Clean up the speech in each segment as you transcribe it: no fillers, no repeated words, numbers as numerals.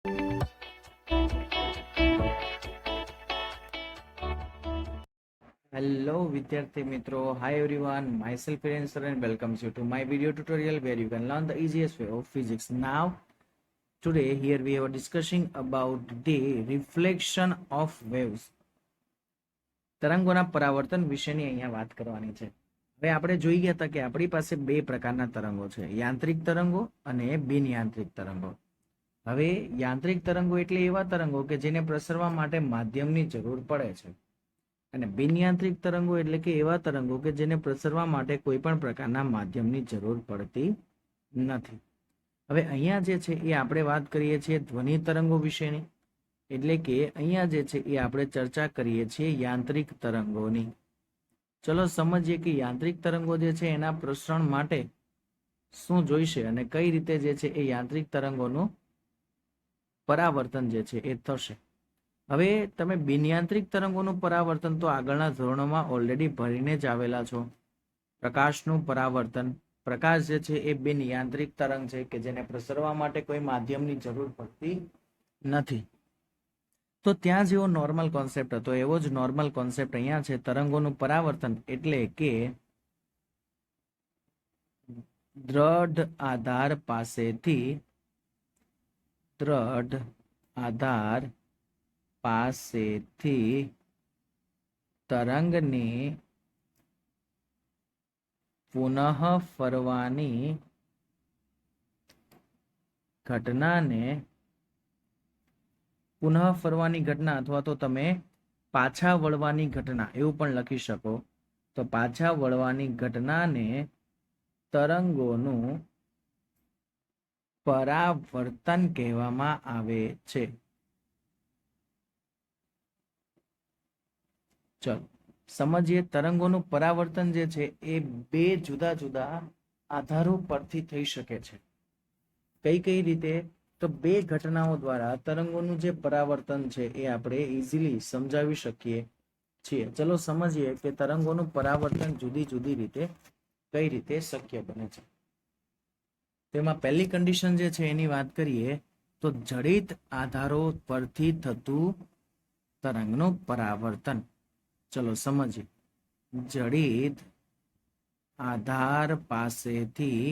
Hello विद्यार्थी मित्रों, hi everyone, myself Hiren sir and welcomes you to my video tutorial where you can learn the easiest way of physics. Now today here we are discussing about the reflection of waves. તરંગોના પરાવર્તન વિશેની અહીંયા વાત કરવાની છે. હવે આપણે જોઈ ગયા હતા કે આપણી પાસે બે પ્રકારના તરંગો છે, યાંત્રિક તરંગો અને બિન યાંત્રિક તરંગો. હવે યાંત્રિક તરંગો એટલે એવા તરંગો કે જેને પ્રસરવા માટે માધ્યમની જરૂર પડે છે, અને બિનયાંત્રિક તરંગો એટલે કે એવા તરંગો કે જેને પ્રસરવા માટે કોઈ પણ પ્રકારના માધ્યમની જરૂર પડતી નથી. હવે અહીંયા જે છે એ આપણે વાત કરીએ છીએ ધ્વનિ તરંગો વિશેની, એટલે કે અહીંયા જે છે એ આપણે ચર્ચા કરીએ છીએ યાંત્રિક તરંગોની. ચલો સમજીએ કે યાંત્રિક તરંગો જે છે એના પ્રસરણ માટે શું જોઈશે અને કઈ રીતે જે છે એ યાંત્રિક તરંગોનું પરાવર્તન જે છે એ થશે. હવે તમે બિનયાંત્રિક તરંગોનું પરાવર્તન તો આગળના ધોરણોમાં ઓલરેડી ભરીને જ આવેલા છો. પ્રકાશનું પરાવર્તન, પ્રકાશ જે છે એ બિનયાંત્રિક તરંગ છે કે જેને પ્રસરવા માટે કોઈ માધ્યમની જરૂર પડતી નથી. તો ત્યાં જેવો નોર્મલ કોન્સેપ્ટ હતો એવો જ નોર્મલ કોન્સેપ્ટ અહીંયા છે તરંગોનું પરાવર્તન, એટલે કે દ્રઢ આધાર પાસેથી તરંગને પુનઃ ફરવાની ઘટના અથવા તો તમે પાછા વળવાની ઘટના એવું પણ લખી શકો. તો પાછા વળવાની ઘટનાને તરંગોનું પરાવર્તન કહેવામાં આવે છે. ચલો સમજીએ. તરંગોનું પરાવર્તન જે છે એ બે જુદા જુદા આધારો પરથી થઈ શકે છે. કઈ રીતે? તો બે ઘટનાઓ દ્વારા તરંગોનું જે પરાવર્તન છે એ આપણે ઇઝીલી સમજાવી શકીએ છીએ. ચલો સમજીએ કે તરંગોનું પરાવર્તન જુદી જુદી રીતે કઈ રીતે શક્ય બને છે. તેમાં પહેલી કન્ડિશન જે છે એની વાત કરીએ તો જડિત આધારો પરથી થતું તરંગનું પરાવર્તન. ચલો સમજીએ. જડિત આધાર પાસેથી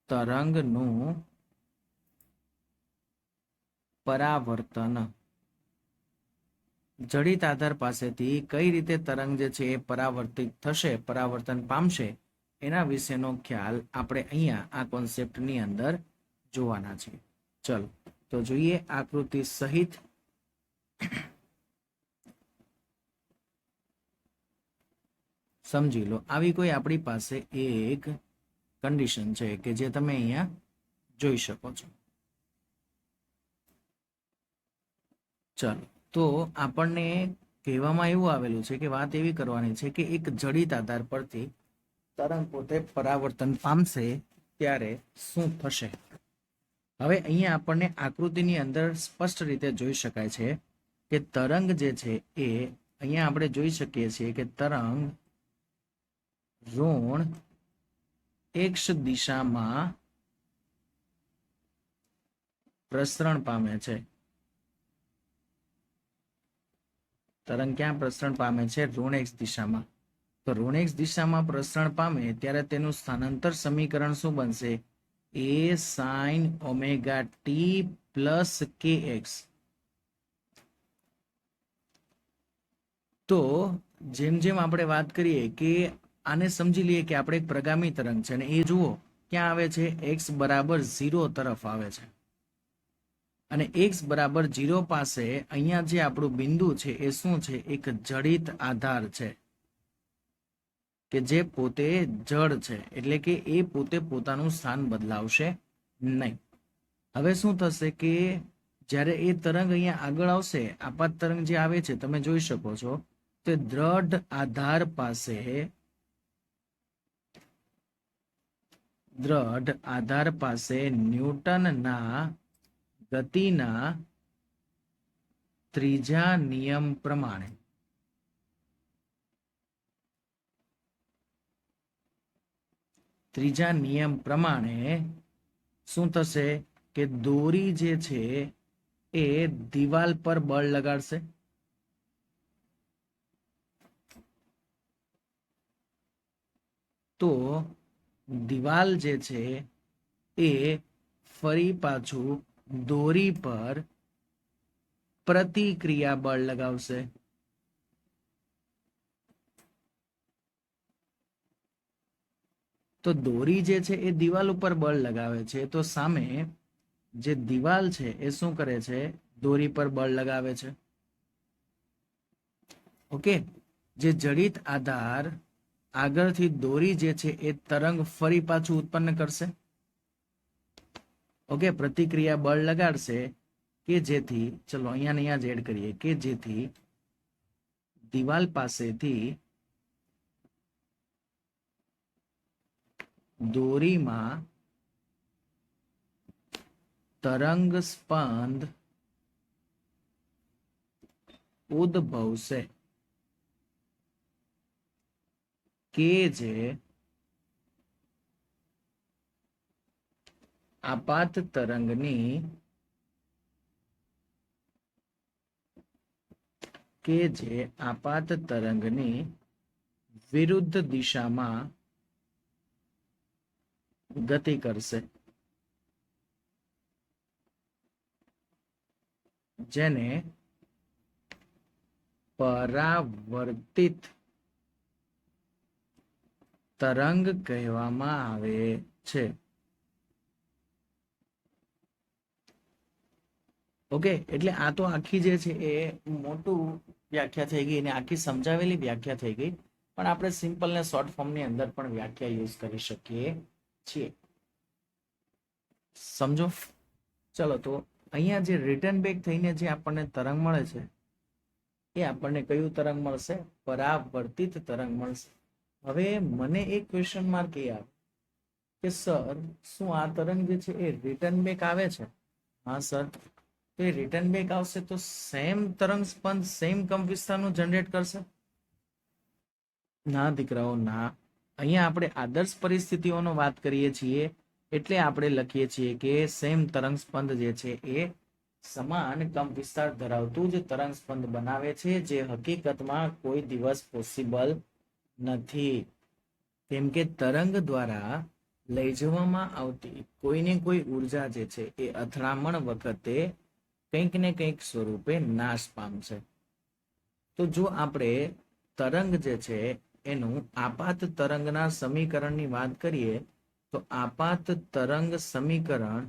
તરંગનું પરાવર્તન. જડિત આધાર પાસેથી કઈ રીતે તરંગ જે છે એ પરાવર્તિત થશે, પરાવર્તન પામશે, એના વિશેનો ખ્યાલ આપણે અહીંયા આ કોન્સેપ્ટની અંદર જોવાના છે. ચલો તો જોઈએ આકૃતિ સહિત. સમજી લો આવી કોઈ આપણી પાસે એક કન્ડિશન છે કે જે તમે અહીંયા જોઈ શકો છો. ચલો તો આપણને કહેવામાં એવું આવેલું છે કે વાત એવી કરવાની છે કે એક જડિત આધાર પરથી તરંગ પોતે પરાવર્તન પામશે ત્યારે શું થશે. હવે અહીંયા આપણને આકૃતિની અંદર સ્પષ્ટ રીતે જોઈ શકાય છે કે તરંગ જે છે એ અહીંયા આપણે જોઈ શકીએ છીએ કે તરંગ ઋણ x દિશામાં પ્રસરણ પામે છે. તરંગ ક્યાં પ્રસરણ પામે છે? ઋણ x દિશામાં. તો ઋણ x દિશામાં પ્રસરણ પામે ત્યારે તેનું સ્થાનાંતર સમીકરણ શું બનશે? a sin omega t plus kx. તો જેમ જેમ આપણે વાત કરીએ કે આને સમજી લઈએ કે આપણે એક પ્રગામી તરંગ છે અને એ જુઓ ક્યાં આવે છે? x બરાબર 0 તરફ આવે છે. અને x બરાબર 0 પાસે અહીંયા જે આપણું બિંદુ છે એ શું છે? એક જડિત આધાર છે કે જે પોતે જડ છે, એટલે કે એ પોતે પોતાનું સ્થાન બદલાવશે નહીં. હવે શું થશે કે જ્યારે એ તરંગ અહીંયા આગળ આવશે, આપાત તરંગ જે આવે છે તમે જોઈ શકો છો, તે દ્રઢ આધાર પાસે ન્યૂટનના ગતિના ત્રીજા નિયમ પ્રમાણે ત્રીજા નિયમ પ્રમાણે શું થશે કે દોરી જે છે એ દિવાલ પર બળ લગાડશે, તો દિવાલ જે છે એ ફરી પાછું દોરી પર પ્રતિક્રિયા બળ લગાવશે. તો દોરી જે છે એ દિવાલ ઉપર બળ લગાવે છે, તો સામે જે દિવાલ છે એ શું કરે છે, દોરી પર બળ લગાવે છે. ઓકે, જે જડિત આધાર આગળથી દોરી જે છે એ તરંગ ફરી પાછું ઉત્પન્ન કરશે. ઓકે, પ્રતિક્રિયા બળ લગાડશે કે જેથી, ચલો અહીંયા જ એડ કરીએ, કે જેથી દિવાલ પાસેથી દોરીમાં તરંગ સ્પંદ ઉદ્ભવશે કે જે આપાત તરંગની વિરુદ્ધ દિશામાં ગતિ કરશે, જેને પરાવર્તિત તરંગ કહેવામાં આવે છે. ઓકે, એટલે આ તો આખી જે છે એ મોટું વ્યાખ્યા થઈ ગઈ અને આખી સમજાવેલી વ્યાખ્યા થઈ ગઈ, પણ આપણે સિમ્પલ ને શોર્ટ ફોર્મની અંદર પણ વ્યાખ્યા યુઝ કરી શકીએ છીએ. સમજો? ચલો, તો અહીંયા જે રિટર્ન બેક થઈને જે આપણને તરંગ મળે છે એ આપણને કયું તરંગ મળશે? પરાવર્તિત તરંગ મળશે. હવે મને એક ક્વેશ્ચન માર્ક એ આવે કે સર, શું આ તરંગ જે છે એ રિટર્ન બેક આવે છે? હા સર. તો એ રિટર્ન બેક આવશે તો સેમ તરંગ સ્પંદ સેમ કંપવિસ્તારનું જનરેટ કરશે? ના દીકરાઓ, ના. અહીંયા આપણે આદર્શ પરિસ્થિતિઓનો વાત કરીએ છીએ, એટલે આપણે લખીએ છીએ કે સેમ તરંગ સ્પંદ જે છે એ સમાન કંપવિસ્તાર ધરાવતું જ તરંગ સ્પંદ બનાવે છે, જે હકીકતમાં કોઈ દિવસ પોસિબલ નથી. કેમ કે તરંગ દ્વારા લઈ જવામાં આવતી કોઈને કોઈ ઉર્જા જે છે એ અથડામણ વખતે કંઈક ને કંઈક સ્વરૂપે નાશ પામશે. તો જો આપણે તરંગ જે છે એનું આપાત તરંગના સમીકરણની વાત કરીએ, તો આપાત તરંગ સમીકરણ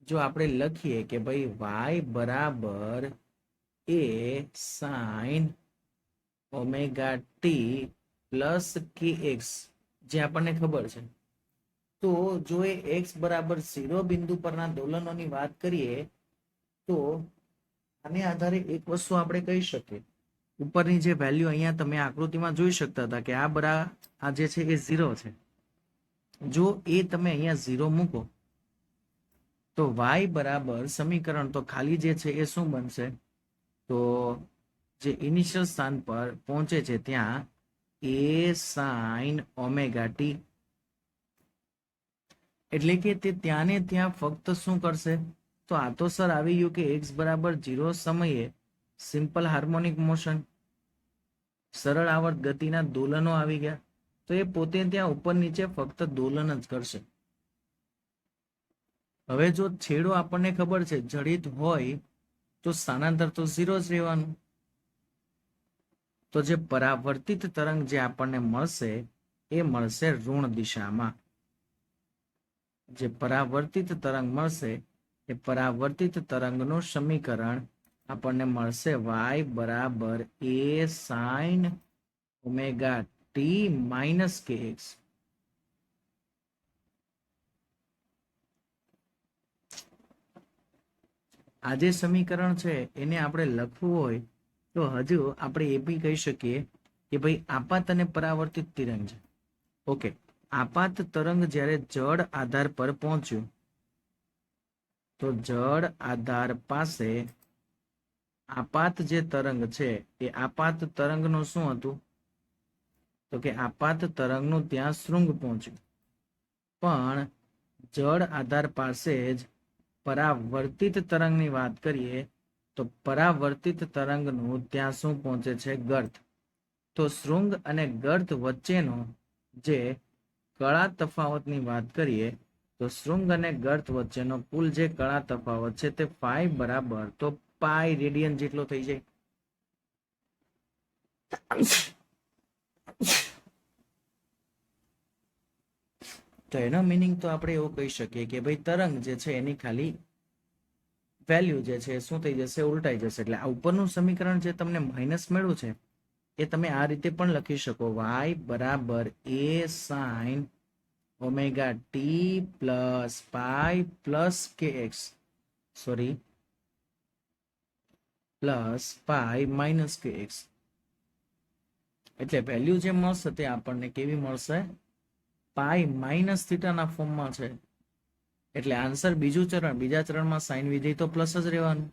જો આપણે લખીએ કે ભાઈ y બરાબર a sin omega T plus kx, જે આપણને ખબર છે, તો જો એ x બરાબર 0 બિંદુ પરના દોલનોની વાત કરીએ, તો આને આધારે એક વસ્તુ આપણે કહી શકીએ. ઉપરની જે વેલ્યુ અહીંયા તમે આકૃતિમાં જોઈ શકતા હતા કે આ જે છે એ 0 છે. જો એ તમે અહીંયા 0 મૂકો તો y બરાબર સમીકરણ તો ખાલી જે છે એ શું બનશે? તો જે ઇનિશિયલ સ્થાન પર પહોંચે છે ત્યાં a sin ઓમેગા ટી, એટલે કે તે ત્યાં ને ત્યાં ફક્ત શું કરશે? તો આ તો સર આવી ગયું કે x બરાબર 0 સમયે સિમ્પલ હાર્મોનિક મોશન, સરળ આવર્ત ગતિના દોલનો આવી ગયા, તો એ પોતે ત્યાં ઉપર નીચે ફક્ત દોલન જ કરશે. હવે જો છેડો આપણને ખબર છે જડિત હોય તો સ્થાનાંતર તો 0 જ રહેવાનું. તો જે પરાવર્તિત તરંગ જે આપણને મળશે એ મળશે ઋણ દિશામાં. જે પરાવર્તિત તરંગ મળશે એ પરાવર્તિત તરંગનું સમીકરણ આપણને મળશે y બરાબર a sin omega T minus kx. આ જે સમીકરણ છે એને આપણે લખવું હોય તો હજુ આપણે એ બી કહી શકીએ કે ભાઈ આપાત અને પરાવર્તિત તરંગ છે. ઓકે, આપાત તરંગ જ્યારે જડ આધાર પર પહોંચ્યું, તો જડ આધાર પાસે આપાત જે તરંગ છે એ આપાત તરંગનું શું હતું? તો કે આપાત તરંગનું ત્યાં શૃંગ પહોંચ્યું, પણ જળ આધાર પાસે જ પરાવર્તિત તરંગની વાત કરીએ તો પરાવર્તિત તરંગનું ત્યાં શું પહોંચે છે? ગર્ત. તો શૃંગ અને ગર્ત વચ્ચેનો જે કળા તફાવતની વાત કરીએ તો શૃંગ અને ગર્ત વચ્ચેનો કુલ જે કળા તફાવત છે તે પાઈ બરાબર તો પાઈ રેડિયન જેટલો થઈ જાય. તો એનો મિનિંગ તો આપણે એવું કહી શકીએ કે ભાઈ તરંગ જે છે એની ખાલી વેલ્યુ જે છે શું થઈ જશે? ઉલટાઈ જશે. એટલે આ ઉપરનું સમીકરણ જે તમને માઇનસ મળ્યું છે એ તમે આ રીતે પણ લખી શકો, y બરાબર a sin omega T plus pi plus kx, sorry plus pi minus kx. એટલે વેલ્યુ જે મળશે તે આપણને કેવી મળશે? પાઈ માઇનસ થીટાના ફોર્મમાં છે. એટલે આન્સર બીજા ચરણમાં સાઇન વિધેય તો પ્લસ જ રહેવાનું.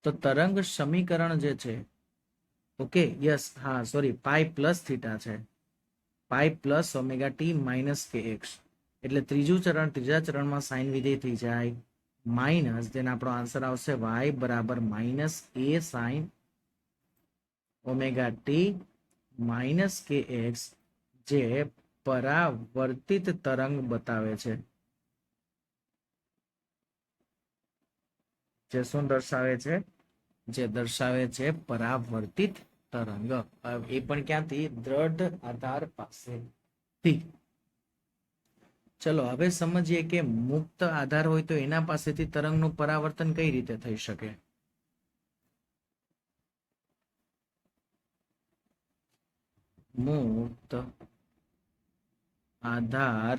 તો તરંગ સમીકરણ જે છે, ઓકે યસ, હા સોરી, પાઈ પ્લસ થીટા છે, pi plus omega T minus kx. એટલે ત્રીજા ચરણમાં સાઇન વિધેય થઈ જાય માઇનસ, જેને આપણો આન્સર આવશે y બરાબર minus a sine omega T minus kx, જે પરાવર્તિત તરંગ બતાવે છે. જે શું દર્શાવે છે? જે દર્શાવે છે પરાવર્તિત તરંગ. એ પણ ક્યાંથી? દ્રઢ આધાર પાસેથી. ચલો હવે સમજીએ કે મુક્ત આધાર હોય તો એના પાસેથી તરંગનું પરાવર્તન કઈ રીતે થઈ શકે? મુક્ત આધાર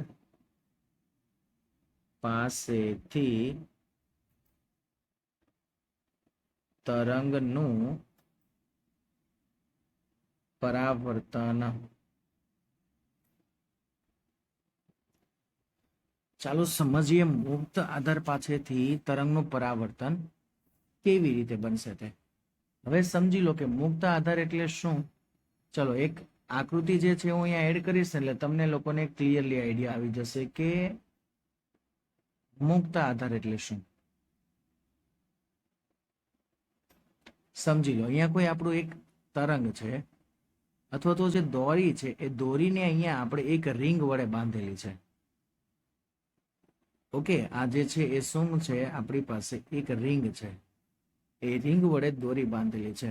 પાસેથી તરંગનું પરાવર્તન. ચાલો સમજીએ મુક્ત આધાર પાસેથી તરંગનું પરાવર્તન કેવી રીતે બનશે તે. હવે સમજી લો કે મુક્ત આધાર એટલે શું. ચલો એક આકૃતિ જે છે હું અહીંયા એડ કરીશ એટલે તમને લોકોને ક્લિયરલી આઈડિયા આવી જશે કે મુક્ત આધાર એટલે શું. સમજી લો અહીંયા કોઈ આપણું એક તરંગ છે અથવા તો જે દોરી છે એ દોરીને અહીંયા આપણે એક રિંગ વડે બાંધેલી છે. ઓકે, આ જે છે એ શું છે? આપણી પાસે એક રિંગ છે, એ રિંગ વડે દોરી બાંધેલી છે.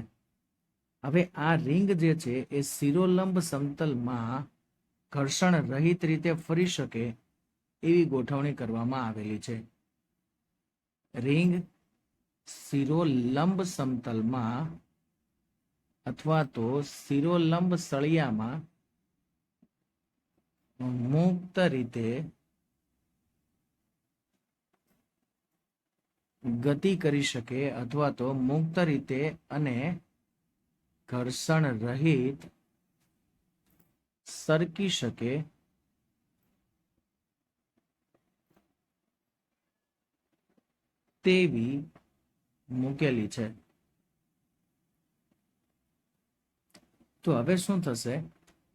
હવે આ રિંગ જે છે એ શિરોલંબ સમતલમાં ઘર્ષણ રહિત રીતે ફરી શકે એવી ગોઠવણી કરવામાં આવેલી છે. રિંગ શિરોલંબ સમતલમાં અથવા તો શિરોલંબ સળિયામાં મુક્ત રીતે ગતિ કરી શકે અથવા તો મુક્ત રીતે અને ઘર્ષણ રહિત સરકી શકે તેવી મૂકેલી છે. તો હવે શું થશે?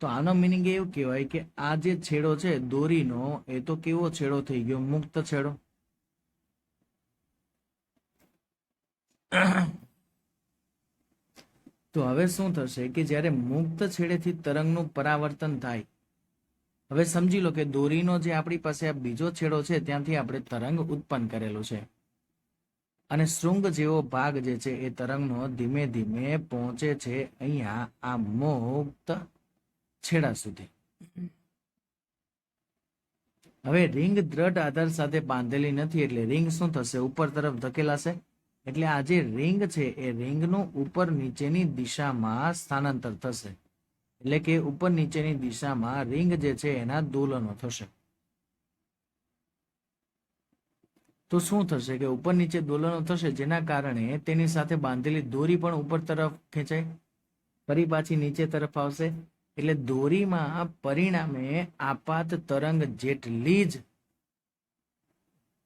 તો આનો મિનિંગ એવું કહેવાય કે આ જે છેડો છે દોરીનો, એ તો કેવો છેડો થઈ ગયો? મુક્ત છેડો. તો હવે શું થશે કે જ્યારે મુક્ત છેડેથી તરંગનું પરાવર્તન થાય, હવે સમજી લો કે દોરીનો જે આપણી પાસે આ બીજો છેડો છે ત્યાંથી આપણે તરંગ ઉત્પન્ન કરેલું છે અને શૃંગ જેવો ભાગ જે છે એ તરંગનો ધીમે ધીમે પહોંચે છે અહીંયા આ મુક્ત છેડા સુધી. હવે રિંગ દ્રઢ આધાર સાથે બાંધેલી નથી એટલે રિંગ શું થશે? ઉપર તરફ ધકેલાશે. એટલે આ જે રિંગ છે એ રિંગનું ઉપર નીચેની દિશામાં સ્થાનાંતર થશે. એટલે કે ઉપર નીચેની દિશામાં રિંગ જે છે એના દોલનો થશે. તો શું થશે કે ઉપર નીચે દોલનો થશે, જેના કારણે તેની સાથે બાંધેલી દોરી પણ ઉપર તરફ ખેંચાય, ફરી પાછી નીચે તરફ આવશે. એટલે દોરીમાં પરિણામે આપાત તરંગ જેટલી જ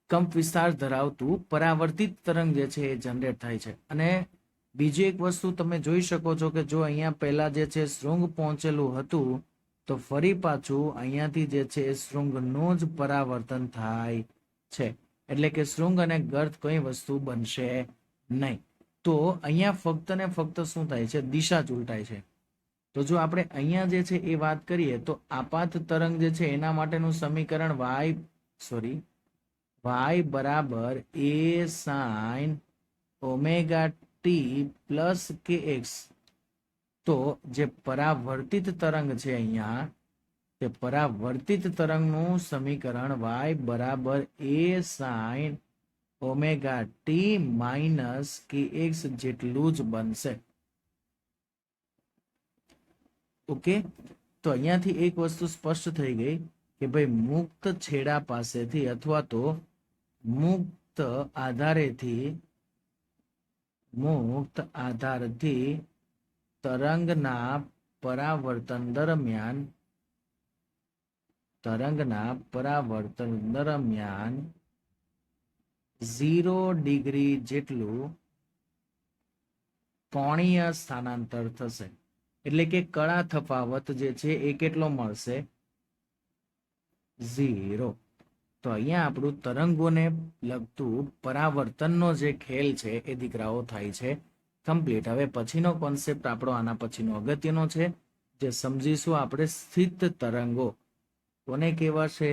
કંપ વિસ્તાર ધરાવતું પરાવર્તિત તરંગ જે છે એ જનરેટ થાય છે. અને બીજી એક વસ્તુ તમે જોઈ શકો છો કે જો અહીંયા પહેલા જે છે શૃંગ પહોંચેલું હતું તો ફરી પાછું અહીંયાથી જે છે એ શૃંગનું જ પરાવર્તન થાય છે, એટલે કે શૃંગ અને ગર્ત કોઈ વસ્તુ બનશે નહીં. તો અહીંયા ફક્ત ને ફક્ત શું થાય છે, દિશા જ ઉલટાય છે. તો જો આપણે અહીંયા જે છે એ વાત કરીએ તો આપાત તરંગ જે છે એના માટેનું સમીકરણ y બરાબર a sin omega T plus kx. તો જે પરાવર્તિત તરંગ છે અહીંયા, તે પરાવર્તિત તરંગનું સમીકરણ y બરાબર a sin omega T minus kx જેટલું જ બનશે. ઓકે, તો અહીંયાથી એક વસ્તુ સ્પષ્ટ થઈ ગઈ કે ભાઈ મુક્ત છેડા પાસેથી અથવા તો મુક્ત આધારથી તરંગના પરાવર્તન દરમિયાન 0 ડિગ્રી જેટલું કોણીય સ્થાનાંતર થશે. એટલે કે કળા તફાવત જે છે એ કેટલો મળશે, 0. તો અહીંયા આપણું તરંગોને લગતું પરાવર્તનનો જે ખેલ છે એ દીકરાઓ થાય છે કમ્પ્લીટ. હવે પછીનો કોન્સેપ્ટ આપણો આના પછીનો અગત્યનો છે, જે સમજીશું આપણે સ્થિત તરંગો કોને કહેવાશે,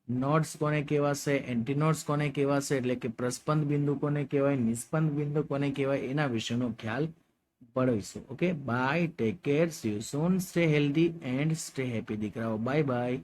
નોડ્સ કોને કહેવાશે, એન્ટીનોડ્સ કોને કહેવાશે, એટલે કે પ્રસ્પંદ બિંદુ કોને કહેવાય, નિસ્પંદ બિંદુ કોને કહેવાય, એના વિશેનો ખ્યાલ પડીશું. Okay, bye, take care, see you soon, stay healthy and stay happy દીકરાઓ. Bye by.